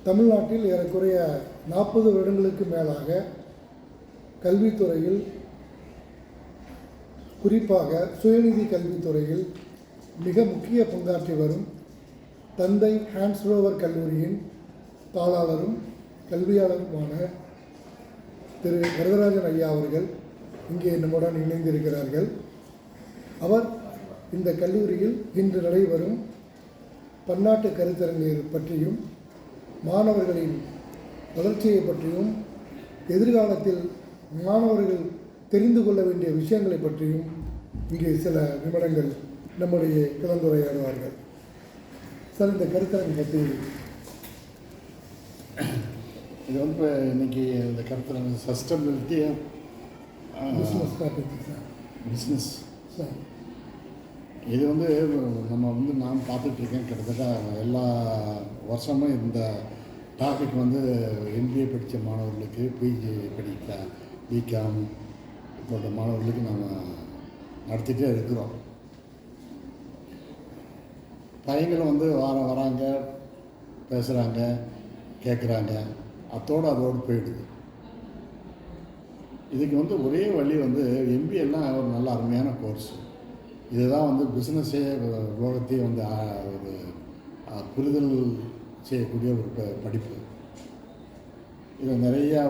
தமிழ்நாட்டில் ஏறக்குறைய 40 வருடங்களுக்கு மேலாக கல்வித்துறையில், குறிப்பாக சுயநிதி கல்வித்துறையில் மிக முக்கிய பங்காற்றி வரும் தந்தை ஹான்ஸ் ரோவர் கல்லூரியின் தாளாளரும் கல்வியாளருமான திரு வரதராஜன் ஐயா அவர்கள் இங்கே நம்முடன் இணைந்திருக்கிறார்கள். அவர் இந்த கல்லூரியில் இன்று நடைபெறும் பன்னாட்டு கருத்தரங்கு பற்றியும், மாணவர்களின் வளர்ச்சியை பற்றியும், எதிர்காலத்தில் மாணவர்கள் தெரிந்து கொள்ள வேண்டிய விஷயங்களை பற்றியும் இங்கே சில நிமிடங்கள் நம்முடைய கலந்துரையாடுவார்கள். சார், இந்த கருத்தரங்கு பற்றி இது வந்து இன்றைக்கி இந்த கருத்தரங்கு sustainability business topic sir. Business sir, இது வந்து நான் பார்த்துட்ருக்கேன். கிட்டத்தட்ட எல்லா வருஷமும் இந்த டாபிக் வந்து MBA படித்த மாணவர்களுக்கு, பிஜி படித்த பிகாம் போன்ற மாணவர்களுக்கு நம்ம நடத்திட்டே இருக்கிறோம். பையங்களும் வந்து வராங்க, பேசுகிறாங்க, கேட்குறாங்க, அதோடு போயிடுது. இதுக்கு வந்து ஒரே வழி வந்து MBAலாம் ஒரு நல்ல அருமையான கோர்ஸ். இதுதான் வந்து பிஸ்னஸே உலகத்தையே வந்து ஒரு புரிதல் செய்யக்கூடிய ஒரு படிப்பு. இதில் நிறையா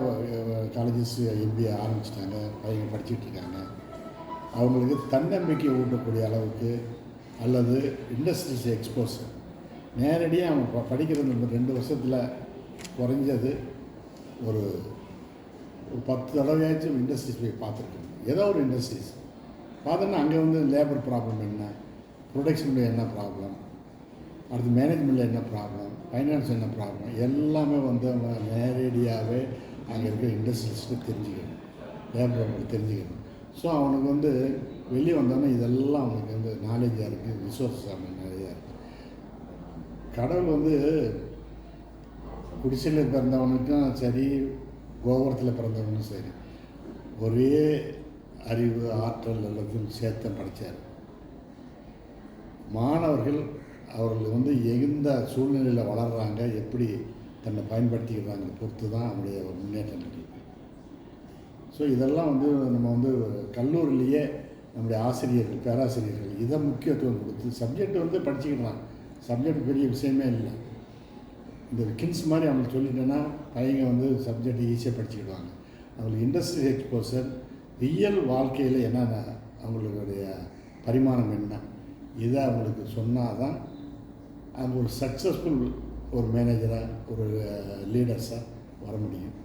காலேஜஸ் MBA ஆரம்பிச்சிட்டாங்க, பையங்க படிச்சுட்டு இருக்காங்க. அவங்களுக்கு தன்னம்பிக்கையை ஊட்டக்கூடிய அளவுக்கு அல்லது இண்டஸ்ட்ரீஸ் எக்ஸ்போசர் நேரடியாக அவங்க படிக்கிறது இந்த 2 வருஷத்தில் குறைஞ்சது ஒரு 10 தடவையாச்சும் இண்டஸ்ட்ரீஸ் போய் பார்த்துருக்கோம். ஏதோ ஒரு இண்டஸ்ட்ரீஸ் பார்த்தோன்னா அங்கே வந்து லேபர் ப்ராப்ளம் என்ன, ப்ரொடக்ஷனில் என்ன ப்ராப்ளம், அடுத்து மேனேஜ்மெண்ட்டில் என்ன ப்ராப்ளம், ஃபைனான்ஸ் என்ன ப்ராப்ளம், எல்லாமே வந்து அவங்க நேரடியாகவே அங்கே இருக்கிற இண்டஸ்ட்ரீஸ்க்கு தெரிஞ்சுக்கணும், லேபர் அவங்களுக்கு தெரிஞ்சுக்கணும். ஸோ அவனுக்கு வந்து வெளியே வந்தோன்னே இதெல்லாம் அவனுக்கு வந்து நாலேஜாக இருக்குது, ரிசோர்ஸஸ் அவனுக்கு நிறையா இருக்குது. கடவுள் வந்து குடிசையில் பிறந்தவனுக்கும் சரி, கோபுரத்தில் பிறந்தவனுக்கும் சரி, ஒரே அறிவு, ஆற்றல் எல்லாத்தையும் சேர்த்து படைத்தார். மாணவர்கள் அவர்கள் வந்து எந்த சூழ்நிலையில் வளர்கிறாங்க, எப்படி தன்னை பயன்படுத்திக்கிறாங்க பொறுத்து தான் அவங்களுடைய முன்னேற்றம் இருக்குது. ஸோ இதெல்லாம் வந்து நம்ம வந்து கல்லூரிலேயே நம்முடைய ஆசிரியர்கள், பேராசிரியர்கள் இதை முக்கியத்துவம் கொடுத்து சப்ஜெக்ட் வந்து படிச்சுக்கிடலாம். சப்ஜெக்ட் பெரிய விஷயமே இல்லை. இந்த கின்ஸ் மாதிரி அவங்களுக்கு சொல்லிட்டேன்னா பையங்க வந்து சப்ஜெக்ட் ஈஸியாக படிச்சுக்கிடுவாங்க. அவங்களுக்கு இண்டஸ்ட்ரி எக்ஸ்போசர், ரியல் வாழ்க்கையில் என்னென்ன அவங்களுடைய பரிமாணம் என்ன, இதை அவங்களுக்கு சொன்னால் தான் அவங்க ஒரு சக்ஸஸ்ஃபுல் ஒரு மேனேஜராக, ஒரு லீடர்ஸாக வர முடியும்.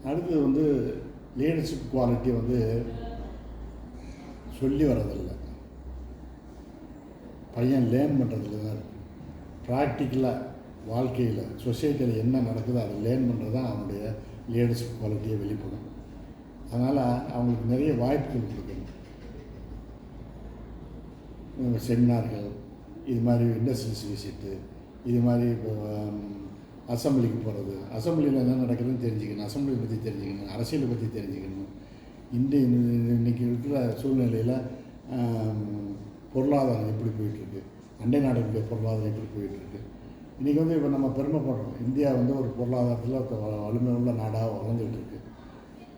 அடுத்தது வந்து லீடர்ஷிப் குவாலிட்டி வந்து சொல்லி வரதில்லை, பையன் லேர்ன் பண்ணுறதுல தான் இருக்குது. ப்ராக்டிக்கலாக வாழ்க்கையில் சொசைட்டியில் என்ன நடக்குதோ அதை லேர்ன் பண்ணுறது தான் அவனுடைய லீடர்ஷிப் குவாலிட்டியை வெளிப்படும். அதனால் அவங்களுக்கு நிறைய வாய்ப்புகள் கொடுக்கணும். செமினார்கள், இது மாதிரி இண்டஸ்ட்ரீஸ் விசிட்டு, இது மாதிரி இப்போ அசம்பிளிக்கு போகிறது, அசம்பிளியில் என்ன நடக்குதுன்னு தெரிஞ்சுக்கணும், அசம்பிளி பற்றி தெரிஞ்சுக்கணும், அரசியலை பற்றி தெரிஞ்சுக்கணும். இன்றைக்கி இருக்கிற சூழ்நிலையில் பொருளாதாரம் எப்படி போயிட்டுருக்கு, அண்டை நாடுகளுடைய பொருளாதாரம் எப்படி போயிட்டுருக்கு. இன்றைக்கி வந்து இப்போ நம்ம பெருமைப்படுறோம், இந்தியா வந்து ஒரு பொருளாதாரத்தில் வலிமை உள்ள நாடாக வளர்ந்துகிட்டு இருக்குது.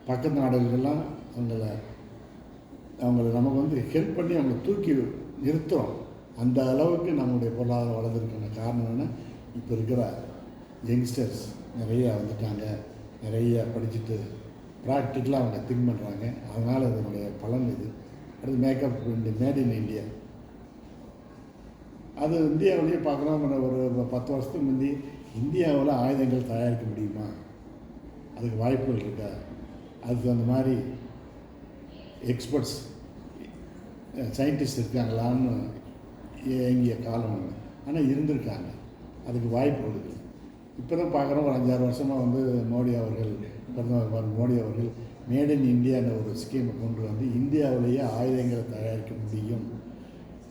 பக்கத்து நாடுகளெல்லாம் அவங்கள நமக்கு வந்து ஹெல்ப் பண்ணி அவங்கள தூக்கி நிறுத்துகிறோம். அந்த அளவுக்கு நம்மளுடைய பொருளாதாரம் வளர்ந்துருக்கான காரணம் என்ன, இப்போ இருக்கிற யங்ஸ்டர்ஸ் நிறைய வந்துட்டாங்க, நிறைய படிச்சுட்டு ப்ராக்டிக்கலாக அவங்க திங்க் பண்ணுறாங்க. அதனால் அதனுடைய பலன் இது. அடுத்து மேக்கப் மேட் இன் இந்தியா, அது இந்தியாவிலேயே பார்க்குறோம். ஒரு 10 வருஷத்துக்கு முந்தி இந்தியாவில் ஆயுதங்கள் தயாரிக்க முடியுமா, அதுக்கு வாய்ப்புகள் இருக்கா, அதுக்கு அந்த மாதிரி எக்ஸ்பர்ட்ஸ் சயின்டிஸ்ட் இருக்காங்களான்னு ஏங்கிய காலம் ஒன்று. ஆனால் இருந்திருக்காங்க, அதுக்கு வாய்ப்பு கொடுக்குது. இப்போ தான் பார்க்குறோம், ஒரு 5-6 வருஷமாக வந்து பிரதமர் மோடி அவர்கள் மேட் இன் இந்தியான்ற ஒரு ஸ்கீமை கொண்டு வந்து இந்தியாவிலேயே ஆயுதங்களை தயாரிக்க முடியும்,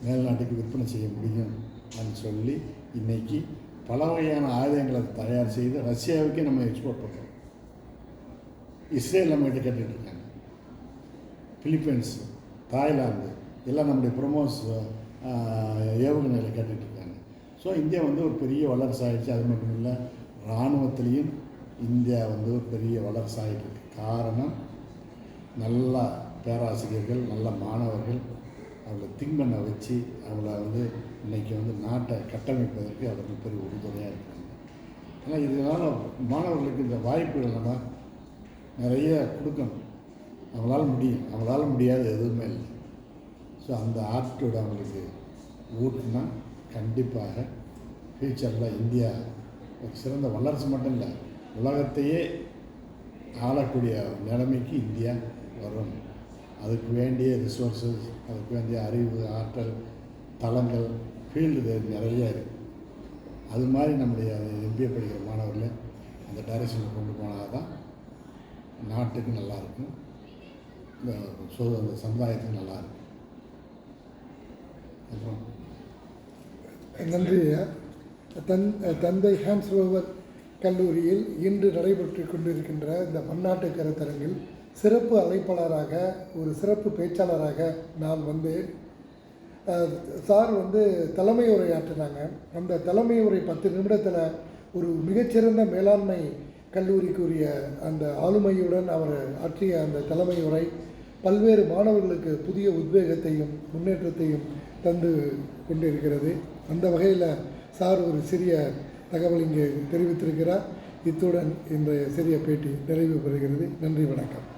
மேல்நாட்டுக்கு விற்பனை செய்ய முடியும் அப்படின்னு சொல்லி இன்றைக்கி பல வகையான ஆயுதங்களை தயார் செய்து ரஷ்யாவுக்கே நம்ம எக்ஸ்போர்ட் பண்ணுறோம். இஸ்ரேல் நம்மகிட்ட கேட்டுட்ருக்காங்க, பிலிப்பைன்ஸ், தாய்லாந்து எல்லாம் நம்முடைய ப்ரொமோஸ் ஏவுகணைகளை கேட்டுட்ருக்காங்க. ஸோ இந்தியா வந்து ஒரு பெரிய வல்லரசு ஆகிடுச்சு. அது மட்டும் இல்லை, இராணுவத்திலையும் இந்தியா வந்து ஒரு பெரிய வல்லரசு ஆகிட்டு இருக்கு. காரணம், நல்ல பேராசிரியர்கள், நல்ல மாணவர்கள், அவங்கள திங்க் பண்ண வச்சு அவங்கள வந்து இன்றைக்கி வந்து நாட்டை கட்டமைப்பதற்கு அவர்கள் பெரிய உறுதுணையாக இருக்காங்க. ஆனால் இதனால் மாணவர்களுக்கு இந்த வாய்ப்புகள் நம்ம நிறைய கொடுக்கணும். அவங்களால முடியும், அவங்களால முடியாது எதுவுமே இல்லை. ஸோ அந்த ஆற்றோட அவங்களுக்கு ஊட்டினா கண்டிப்பாக ஃப்யூச்சரில் இந்தியா ஒரு சிறந்த வல்லரசு மட்டும் இல்லை, உலகத்தையே ஆளக்கூடிய நிலைமைக்கு இந்தியா வரும். அதுக்கு வேண்டிய ரிசோர்ஸஸ், அதுக்கு வேண்டிய அறிவு, ஆற்றல், தளங்கள், ஃபீல்டு நிறைய இருக்குது. அது மாதிரி நம்முடைய எம்பிஏ படிக்கிற மாணவர்களை அந்த டைரக்ஷனில் கொண்டு போனால் தான் நாட்டுக்கு நல்லாயிருக்கும், அந்த சமுதாயத்துக்கு நல்லாயிருக்கும். அப்புறம் நன்றி ஐயா. தந்தை ஹான்ஸ் ரோவர் கல்லூரியில் இன்று நடைபெற்று கொண்டிருக்கின்ற இந்த பன்னாட்டு கருத்தரங்கில் சிறப்பு அழைப்பாளராக, ஒரு சிறப்பு பேச்சாளராக நான் வந்து சார் வந்து தலைமை உரையாற்றினாங்க. அந்த தலைமை உரை 10 நிமிடத்தில் ஒரு மிகச்சிறந்த மேலாண்மை கல்லூரிக்குரிய அந்த ஆளுமையுடன் அவர் ஆற்றிய அந்த தலைமை உரை பல்வேறு மாணவர்களுக்கு புதிய உத்வேகத்தையும் முன்னேற்றத்தையும் தந்து கொண்டிருக்கிறது. அந்த வகையில் சார் ஒரு சிறிய தகவல் இங்கே தெரிவித்திருக்கிறார். இத்துடன் இந்த சிறிய பேட்டி நிறைவு பெறுகிறது. நன்றி, வணக்கம்.